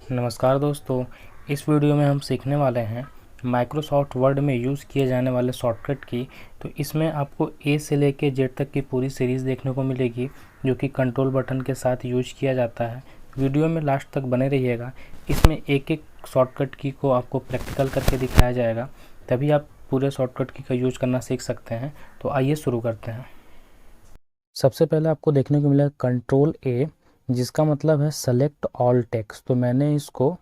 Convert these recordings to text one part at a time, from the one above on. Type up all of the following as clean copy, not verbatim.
नमस्कार दोस्तों, इस वीडियो में हम सीखने वाले हैं माइक्रोसॉफ्ट वर्ड में यूज़ किए जाने वाले शॉर्टकट की। तो इसमें आपको ए से लेके जेड तक की पूरी सीरीज़ देखने को मिलेगी, जो कि कंट्रोल बटन के साथ यूज किया जाता है। वीडियो में लास्ट तक बने रहिएगा। इसमें एक एक शॉर्टकट की को आपको प्रैक्टिकल करके दिखाया जाएगा, तभी आप पूरे शॉर्टकट की का यूज करना सीख सकते हैं। तो आइए शुरू करते हैं। सबसे पहले आपको देखने को मिला कंट्रोल ए, जिसका मतलब है सेलेक्ट ऑल टेक्स्ट। तो मैंने इसको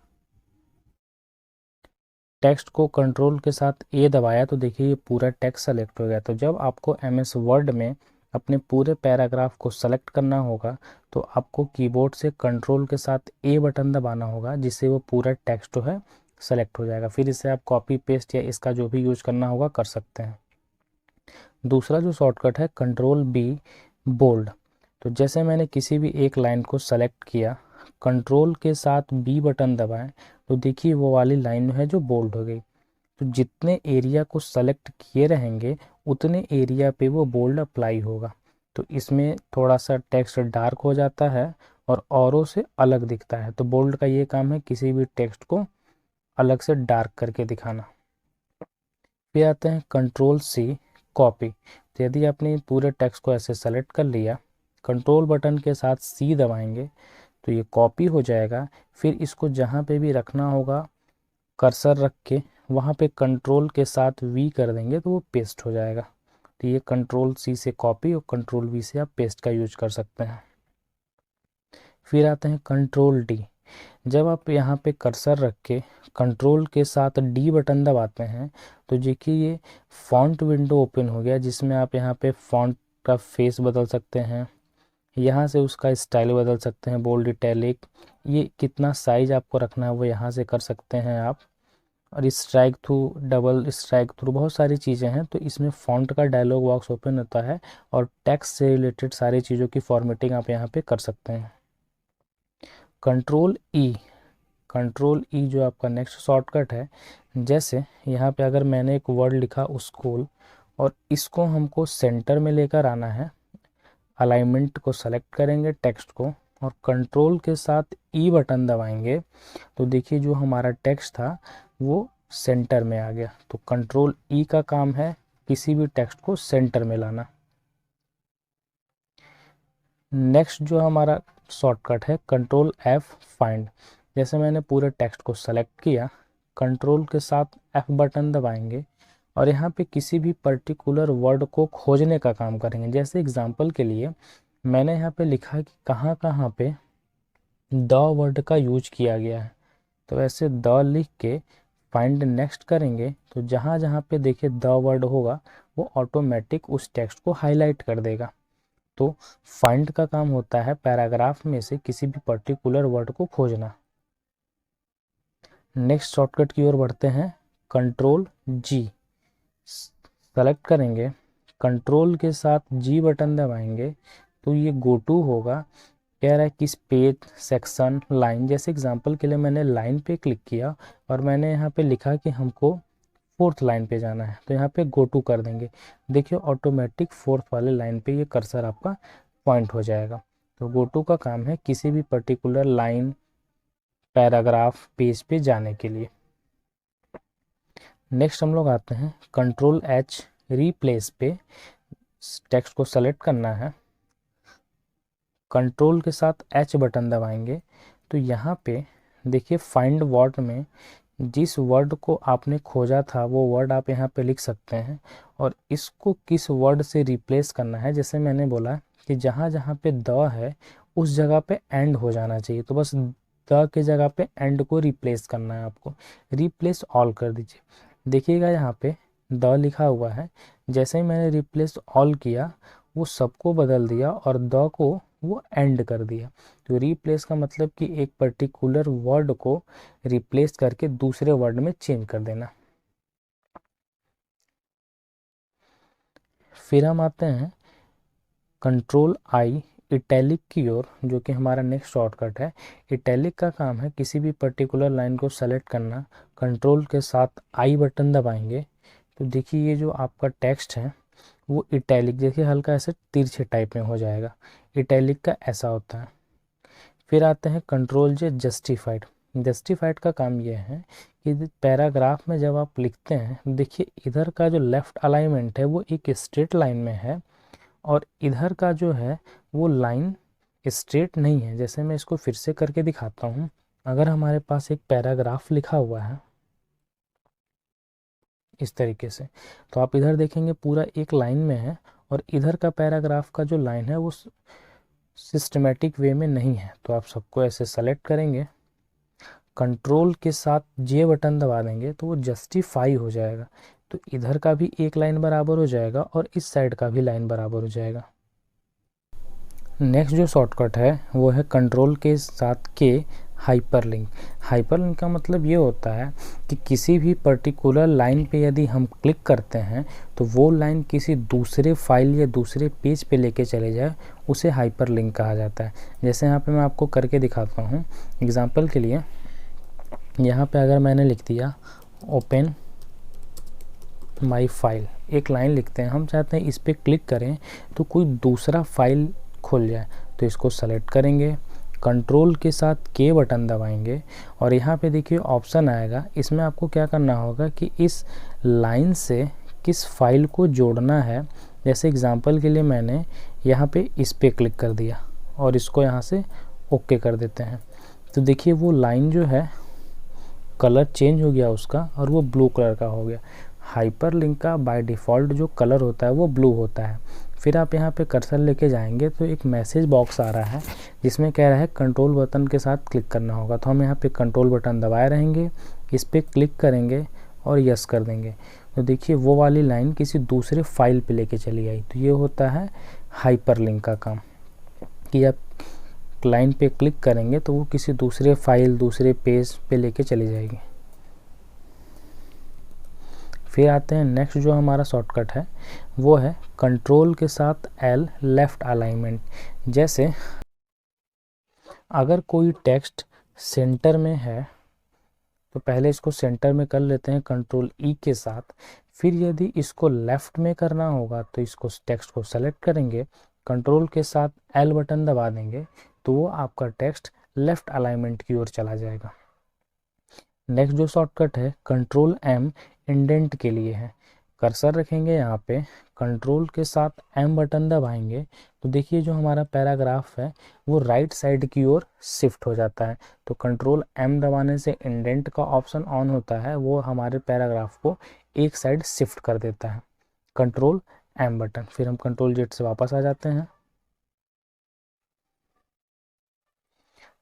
टेक्स्ट को कंट्रोल के साथ ए दबाया तो देखिए ये पूरा टेक्स्ट सेलेक्ट हो गया। तो जब आपको एमएस वर्ड में अपने पूरे पैराग्राफ को सेलेक्ट करना होगा तो आपको कीबोर्ड से कंट्रोल के साथ ए बटन दबाना होगा, जिससे वो पूरा टेक्स्ट जो है सेलेक्ट हो जाएगा। फिर इसे आप कॉपी पेस्ट या इसका जो भी यूज करना होगा कर सकते हैं। दूसरा जो शॉर्टकट है कंट्रोल बी, बोल्ड। तो जैसे मैंने किसी भी एक लाइन को सेलेक्ट किया, कंट्रोल के साथ बी बटन दबाएं तो देखिए वो वाली लाइन है जो बोल्ड हो गई। तो जितने एरिया को सेलेक्ट किए रहेंगे उतने एरिया पे वो बोल्ड अप्लाई होगा। तो इसमें थोड़ा सा टेक्स्ट डार्क हो जाता है और औरों से अलग दिखता है। तो बोल्ड का ये काम है किसी भी टेक्स्ट को अलग से डार्क करके दिखाना। फिर आते हैं कंट्रोल सी, कॉपी। तो यदि आपने पूरे टेक्स्ट को ऐसे सेलेक्ट कर लिया, कंट्रोल बटन के साथ सी दबाएंगे तो ये कॉपी हो जाएगा। फिर इसको जहाँ पे भी रखना होगा कर्सर रख के वहाँ पे कंट्रोल के साथ वी कर देंगे तो वो पेस्ट हो जाएगा। तो ये कंट्रोल सी से कॉपी और कंट्रोल वी से आप पेस्ट का यूज कर सकते हैं। फिर आते हैं कंट्रोल डी। जब आप यहाँ पे कर्सर रख के कंट्रोल के साथ डी बटन दबाते हैं तो देखिए ये फॉन्ट विंडो ओपन हो गया, जिसमें आप यहाँ पे फॉन्ट का फेस बदल सकते हैं, यहाँ से उसका स्टाइल बदल सकते हैं, बोल्ड, इटैलिक, ये कितना साइज आपको रखना है वो यहाँ से कर सकते हैं आप। और strike through, double strike through, बहुत सारी चीज़ें हैं। तो इसमें फ़ॉन्ट का डायलॉग बॉक्स ओपन होता है और टेक्स्ट से रिलेटेड सारी चीज़ों की फॉर्मेटिंग आप यहाँ पे कर सकते हैं। कंट्रोल ई, कंट्रोल ई जो आपका नेक्स्ट शॉर्टकट है। जैसे यहाँ पे अगर मैंने एक वर्ड लिखा स्कूल और इसको हमको सेंटर में लेकर आना है, अलाइनमेंट को सेलेक्ट करेंगे टेक्स्ट को और कंट्रोल के साथ ई बटन दबाएंगे तो देखिए जो हमारा टेक्स्ट था वो सेंटर में आ गया। तो कंट्रोल ई का काम है किसी भी टेक्स्ट को सेंटर में लाना। नेक्स्ट जो हमारा शॉर्टकट है कंट्रोल एफ, फाइंड। जैसे मैंने पूरे टेक्स्ट को सेलेक्ट किया, कंट्रोल के साथ एफ बटन दबाएंगे और यहाँ पे किसी भी पर्टिकुलर वर्ड को खोजने का काम करेंगे। जैसे एग्जांपल के लिए मैंने यहाँ पे लिखा है कि कहाँ कहाँ पे द वर्ड का यूज किया गया है। तो ऐसे द लिख के फाइंड नेक्स्ट करेंगे तो जहाँ जहाँ पे देखिए द वर्ड होगा वो ऑटोमेटिक उस टेक्स्ट को हाईलाइट कर देगा। तो फाइंड का काम होता है पैराग्राफ में से किसी भी पर्टिकुलर वर्ड को खोजना। नेक्स्ट शॉर्टकट की ओर बढ़ते हैं, कंट्रोल जी। सेलेक्ट करेंगे, कंट्रोल के साथ जी बटन दबाएंगे तो ये गो टू होगा। कह रहा है किस पेज, सेक्शन, लाइन। जैसे एग्जांपल के लिए मैंने लाइन पे क्लिक किया और मैंने यहाँ पे लिखा कि हमको फोर्थ लाइन पे जाना है तो यहाँ पे गो टू कर देंगे। देखिए ऑटोमेटिक फोर्थ वाले लाइन पे ये कर्सर आपका पॉइंट हो जाएगा। तो गो टू का काम है किसी भी पर्टिकुलर लाइन, पैराग्राफ, पेज पे जाने के लिए। नेक्स्ट हम लोग आते हैं कंट्रोल एच, रिप्लेस पे। टेक्स्ट को सेलेक्ट करना है, कंट्रोल के साथ एच बटन दबाएंगे तो यहाँ पे देखिए फाइंड वर्ड में जिस वर्ड को आपने खोजा था वो वर्ड आप यहाँ पे लिख सकते हैं और इसको किस वर्ड से रिप्लेस करना है। जैसे मैंने बोला कि जहाँ जहाँ पे द है उस जगह पे एंड हो जाना चाहिए, तो बस द के जगह पे एंड को रिप्लेस करना है आपको। रिप्लेस ऑल कर दीजिए। देखिएगा यहाँ पे द लिखा हुआ है, जैसे ही मैंने रिप्लेस ऑल किया वो सबको बदल दिया और द को वो एंड कर दिया। तो रिप्लेस का मतलब कि एक पर्टिकुलर वर्ड को रिप्लेस करके दूसरे वर्ड में चेंज कर देना। फिर हम आते हैं कंट्रोल आई, इटैलिक की ओर, जो कि हमारा नेक्स्ट शॉर्टकट है। इटैलिक का काम है किसी भी पर्टिकुलर लाइन को सेलेक्ट करना, कंट्रोल के साथ आई बटन दबाएंगे तो देखिए ये जो आपका टेक्स्ट है वो इटैलिक, देखिए हल्का ऐसे तिरछे टाइप में हो जाएगा। इटैलिक का ऐसा होता है। फिर आते हैं कंट्रोल जे, जस्टिफाइड। जस्टिफाइड का काम यह है कि पैराग्राफ में जब आप लिखते हैं, देखिए इधर का जो लेफ़्ट अलाइनमेंट है वो एक स्ट्रेट लाइन में है और इधर का जो है वो लाइन स्ट्रेट नहीं है। जैसे मैं इसको फिर से करके दिखाता हूँ। अगर हमारे पास एक पैराग्राफ लिखा हुआ है इस तरीके से, तो आप इधर देखेंगे पूरा एक लाइन में है और इधर का पैराग्राफ का जो लाइन है वो सिस्टमेटिक वे में नहीं है। तो आप सबको ऐसे सेलेक्ट करेंगे, कंट्रोल के साथ जे बटन दबा देंगे तो वो जस्टिफाई हो जाएगा। तो इधर का भी एक लाइन बराबर हो जाएगा और इस साइड का भी लाइन बराबर हो जाएगा। नेक्स्ट जो शॉर्टकट है वो है कंट्रोल के साथ के हाइपरलिंक। हाइपरलिंक का मतलब ये होता है कि किसी भी पर्टिकुलर लाइन पे यदि हम क्लिक करते हैं तो वो लाइन किसी दूसरे फाइल या दूसरे पेज पे लेके चले जाए, उसे हाइपरलिंक कहा जाता है। जैसे यहाँ पे मैं आपको करके दिखाता हूँ एग्जांपल के लिए। यहाँ पे अगर मैंने लिख दिया ओपन माई फाइल, एक लाइन लिखते हैं, हम चाहते हैं इस पर क्लिक करें तो कोई दूसरा फाइल खुल जाए, तो इसको सेलेक्ट करेंगे, कंट्रोल के साथ के बटन दबाएंगे और यहाँ पे देखिए ऑप्शन आएगा। इसमें आपको क्या करना होगा कि इस लाइन से किस फाइल को जोड़ना है। जैसे एग्जांपल के लिए मैंने यहाँ पे इस पे क्लिक कर दिया और इसको यहाँ से ओके कर देते हैं। तो देखिए वो लाइन जो है कलर चेंज हो गया उसका और वो ब्लू कलर का हो गया। हाइपरलिंक का बाय डिफ़ॉल्ट जो कलर होता है वो ब्लू होता है। फिर आप यहाँ पे कर्सर लेके जाएंगे तो एक मैसेज बॉक्स आ रहा है जिसमें कह रहा है कंट्रोल बटन के साथ क्लिक करना होगा। तो हम यहाँ पे कंट्रोल बटन दबाए रहेंगे, इस पर क्लिक करेंगे और यस कर देंगे। तो देखिए वो वाली लाइन किसी दूसरे फाइल पे लेके चली आई। तो ये होता है हाइपरलिंक का काम कि आप लाइन पे क्लिक करेंगे तो वो किसी दूसरे फाइल दूसरे पेज पे लेके चली जाएगी। फिर आते हैं नेक्स्ट जो हमारा शॉर्टकट है वो है कंट्रोल के साथ एल लेफ़्ट अलाइनमेंट। जैसे अगर कोई टेक्स्ट सेंटर में है तो पहले इसको सेंटर में कर लेते हैं कंट्रोल ई के साथ। फिर यदि इसको लेफ़्ट में करना होगा तो इसको टेक्स्ट को सेलेक्ट करेंगे, कंट्रोल के साथ एल बटन दबा देंगे तो वो आपका टेक्स्ट लेफ़्ट अलाइनमेंट की ओर चला जाएगा। नेक्स्ट जो शॉर्टकट है कंट्रोल एम इंडेंट के लिए है। कर्सर रखेंगे यहाँ पे, कंट्रोल के साथ एम बटन दबाएंगे तो देखिए जो हमारा पैराग्राफ है वो राइट साइड की ओर शिफ्ट हो जाता है। तो कंट्रोल एम दबाने से इंडेंट का ऑप्शन ऑन होता है, वो हमारे पैराग्राफ को एक साइड शिफ्ट कर देता है। कंट्रोल एम बटन, फिर हम कंट्रोल जेड से वापस आ जाते हैं।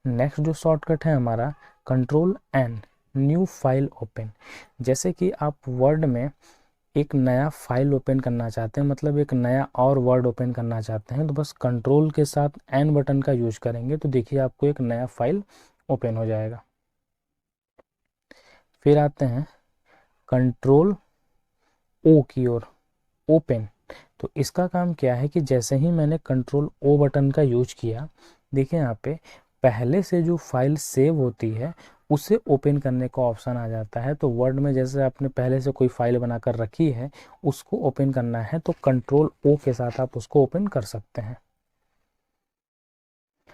नेक्स्ट जो शॉर्टकट है हमारा control N new file open. जैसे कि आप वर्ड में एक नया फाइल ओपन करना चाहते हैं, मतलब एक नया और वर्ड ओपन करना चाहते हैं, तो बस कंट्रोल के साथ एन बटन का यूज करेंगे तो देखिए आपको एक नया फाइल ओपन हो जाएगा। फिर आते हैं कंट्रोल ओ की ओर ओपन। तो इसका काम क्या है कि जैसे ही मैंने कंट्रोल ओ बटन का यूज किया, देखिए यहाँ पे पहले से जो फाइल सेव होती है उसे ओपन करने का ऑप्शन आ जाता है। तो वर्ड में जैसे आपने पहले से कोई फाइल बनाकर रखी है उसको ओपन करना है तो कंट्रोल ओ के साथ आप उसको ओपन कर सकते हैं।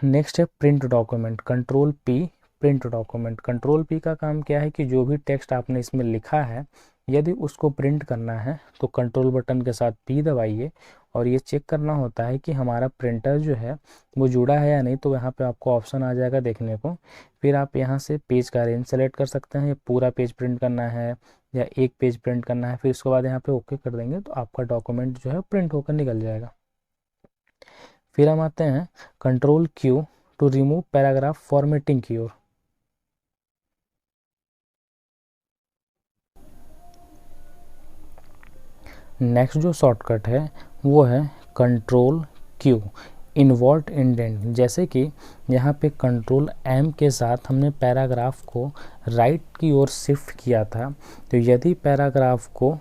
नेक्स्ट है print document, control P print document. Control P का काम क्या है कि जो भी टेक्स्ट आपने इसमें लिखा है यदि उसको प्रिंट करना है तो कंट्रोल बटन के साथ पी दबाइए और ये चेक करना होता है कि हमारा प्रिंटर जो है वो जुड़ा है या नहीं। तो यहाँ पे आपको ऑप्शन आ जाएगा देखने को। फिर आप यहाँ से पेज का रेंज सेलेक्ट कर सकते हैं, पूरा पेज प्रिंट करना है या एक पेज प्रिंट करना है। फिर उसके बाद यहाँ पे ओके कर देंगे तो आपका डॉक्यूमेंट जो है प्रिंट होकर निकल जाएगा। फिर हम आते हैं control Q to remove paragraph formatting की ओर। नेक्स्ट जो शॉर्टकट है वो है कंट्रोल क्यू इन्वर्ट इंडेंट। जैसे कि यहाँ पे कंट्रोल एम के साथ हमने पैराग्राफ को राइट की ओर शिफ्ट किया था, तो यदि पैराग्राफ को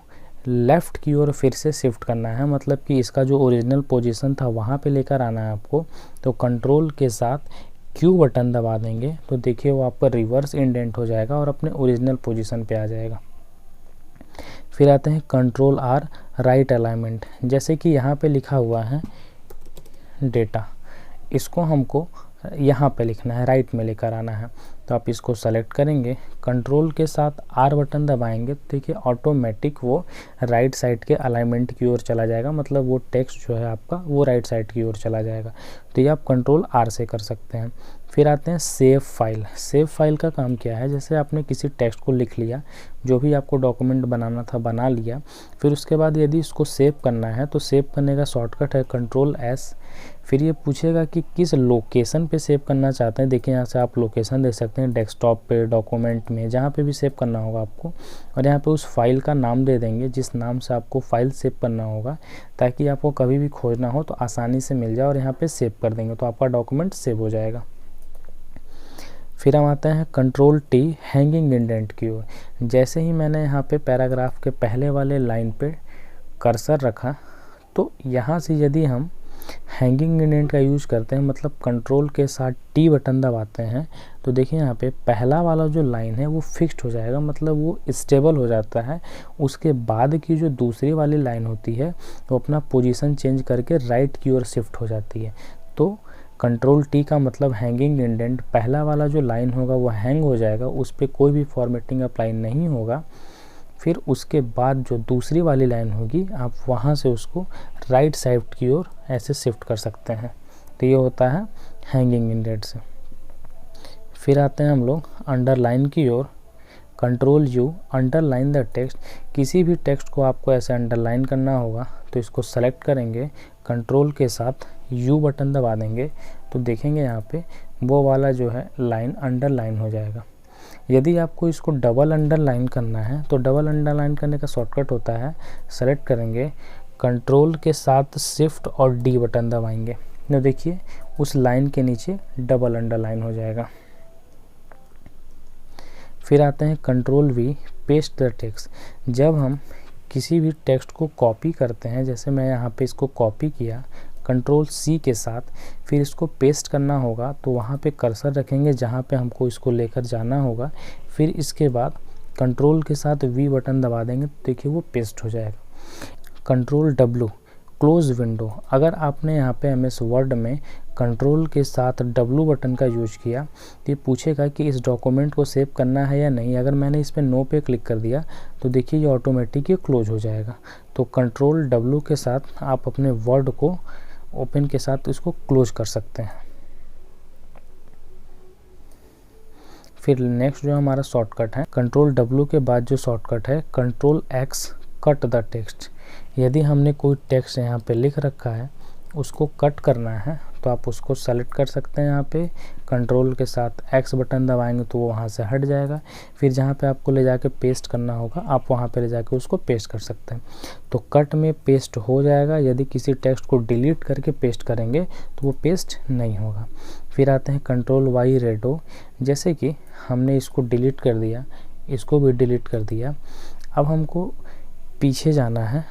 लेफ़्ट की ओर फिर से शिफ्ट करना है, मतलब कि इसका जो ओरिजिनल पोजीशन था वहाँ पे लेकर आना है आपको, तो कंट्रोल के साथ क्यू बटन दबा देंगे तो देखिए वो आपका रिवर्स इंडेंट हो जाएगा और अपने ओरिजिनल पोजीशन पे आ जाएगा। फिर आते हैं कंट्रोल आर राइट अलाइनमेंट। जैसे कि यहाँ पे लिखा हुआ है डेटा, इसको हमको यहाँ पे लिखना है, राइट में लेकर आना है। तो आप इसको सेलेक्ट करेंगे, कंट्रोल के साथ R बटन दबाएंगे तो देखिए ऑटोमेटिक वो राइट साइड के अलाइनमेंट की ओर चला जाएगा, मतलब वो टेक्स्ट जो है आपका वो राइट साइड की ओर चला जाएगा। तो ये आप कंट्रोल R से कर सकते हैं। फिर आते हैं सेव फाइल। सेव फाइल का काम क्या है, जैसे आपने किसी टेक्स्ट को लिख लिया, जो भी आपको डॉक्यूमेंट बनाना था बना लिया, फिर उसके बाद यदि इसको सेव करना है तो सेव करने का शॉर्टकट है कंट्रोल S। फिर ये पूछेगा कि किस लोकेशन पे सेव करना चाहते हैं। देखिए यहाँ से आप लोकेशन दे सकते हैं, डेस्कटॉप पे, डॉक्यूमेंट में, जहाँ पे भी सेव करना होगा आपको, और यहाँ पे उस फाइल का नाम दे देंगे जिस नाम से आपको फाइल सेव करना होगा, ताकि आपको कभी भी खोजना हो तो आसानी से मिल जाए, और यहाँ पे सेव कर देंगे तो आपका डॉक्यूमेंट सेव हो जाएगा। फिर हम आते हैं कंट्रोल T हैंगिंग इंडेंट की ओर। जैसे ही मैंने यहाँ पे पैराग्राफ के पहले वाले लाइन पे कर्सर रखा, तो यहाँ से यदि हम हैंगिंग इंडेंट का यूज़ करते हैं, मतलब कंट्रोल के साथ T बटन दबाते हैं, तो देखिए यहाँ पे पहला वाला जो लाइन है वो फिक्स्ड हो जाएगा, मतलब वो स्टेबल हो जाता है। उसके बाद की जो दूसरी वाली लाइन होती है वो अपना पोजीशन चेंज करके राइट की ओर शिफ्ट हो जाती है। तो कंट्रोल T का मतलब हैंगिंग इंडेंट, पहला वाला जो लाइन होगा वो हैंग हो जाएगा, उस पर कोई भी फॉर्मेटिंग अप्लाई नहीं होगा। फिर उसके बाद जो दूसरी वाली लाइन होगी आप वहाँ से उसको राइट साइड की ओर ऐसे शिफ्ट कर सकते हैं। तो ये होता है हैंगिंग इंडेंट से। फिर आते हैं हम लोग अंडरलाइन की ओर। Control U underline the text. किसी भी टेक्स्ट को आपको ऐसे अंडरलाइन करना होगा तो इसको सेलेक्ट करेंगे, कंट्रोल के साथ U बटन दबा देंगे, तो देखेंगे यहाँ पे वो वाला जो है लाइन अंडरलाइन हो जाएगा। यदि आपको इसको डबल अंडरलाइन करना है तो डबल अंडरलाइन करने का शॉर्टकट होता है, सेलेक्ट करेंगे, कंट्रोल के साथ शिफ्ट और D बटन दबाएंगे, तो देखिए उस लाइन के नीचे डबल अंडरलाइन हो जाएगा। फिर आते हैं control V paste the text. जब हम किसी भी टेक्स्ट को कॉपी करते हैं, जैसे मैं यहाँ पे इसको कॉपी किया कंट्रोल C के साथ, फिर इसको पेस्ट करना होगा तो वहाँ पे कर्सर रखेंगे जहाँ पे हमको इसको लेकर जाना होगा। फिर इसके बाद कंट्रोल के साथ V बटन दबा देंगे तो देखिए वो पेस्ट हो जाएगा। Control W close window. अगर आपने यहाँ पे MS वर्ड में कंट्रोल के साथ W बटन का यूज किया तो ये पूछेगा कि इस डॉक्यूमेंट को सेव करना है या नहीं। अगर मैंने इस पर नो पे क्लिक कर दिया तो देखिए ये ऑटोमेटिक क्लोज हो जाएगा। तो कंट्रोल W के साथ आप अपने वर्ड को ओपन के साथ इसको क्लोज कर सकते हैं। फिर नेक्स्ट जो हमारा शॉर्टकट है, कंट्रोल W के बाद जो शॉर्टकट है control X cut the text. यदि हमने कोई टेक्स्ट यहाँ पे लिख रखा है उसको कट करना है तो आप उसको सेलेक्ट कर सकते हैं। यहाँ पे कंट्रोल के साथ X बटन दबाएंगे तो वो वहाँ से हट जाएगा। फिर जहाँ पे आपको ले जाके पेस्ट करना होगा आप वहाँ पे ले जाके उसको पेस्ट कर सकते हैं। तो कट में पेस्ट हो जाएगा। यदि किसी टेक्स्ट को डिलीट करके पेस्ट करेंगे तो वो पेस्ट नहीं होगा। फिर आते हैं कंट्रोल Y रेडो। जैसे कि हमने इसको डिलीट कर दिया, इसको भी डिलीट कर दिया, अब हमको पीछे जाना है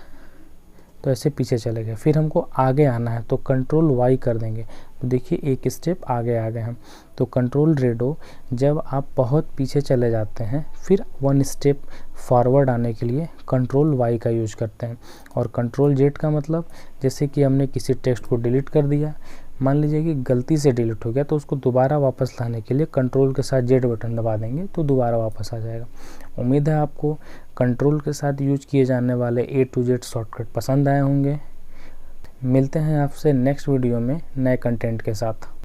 तो ऐसे पीछे चले गए। फिर हमको आगे आना है तो कंट्रोल Y कर देंगे तो देखिए एक स्टेप आगे आ गए हम। तो कंट्रोल रेडो, जब आप बहुत पीछे चले जाते हैं फिर 1 स्टेप फॉरवर्ड आने के लिए कंट्रोल Y का यूज करते हैं। और कंट्रोल Z का मतलब, जैसे कि हमने किसी टेक्स्ट को डिलीट कर दिया, मान लीजिए कि गलती से डिलीट हो गया तो उसको दोबारा वापस लाने के लिए कंट्रोल के साथ Z बटन दबा देंगे तो दोबारा वापस आ जाएगा। उम्मीद है आपको कंट्रोल के साथ यूज किए जाने वाले A to Z शॉर्टकट पसंद आए होंगे। मिलते हैं आपसे नेक्स्ट वीडियो में नए कंटेंट के साथ।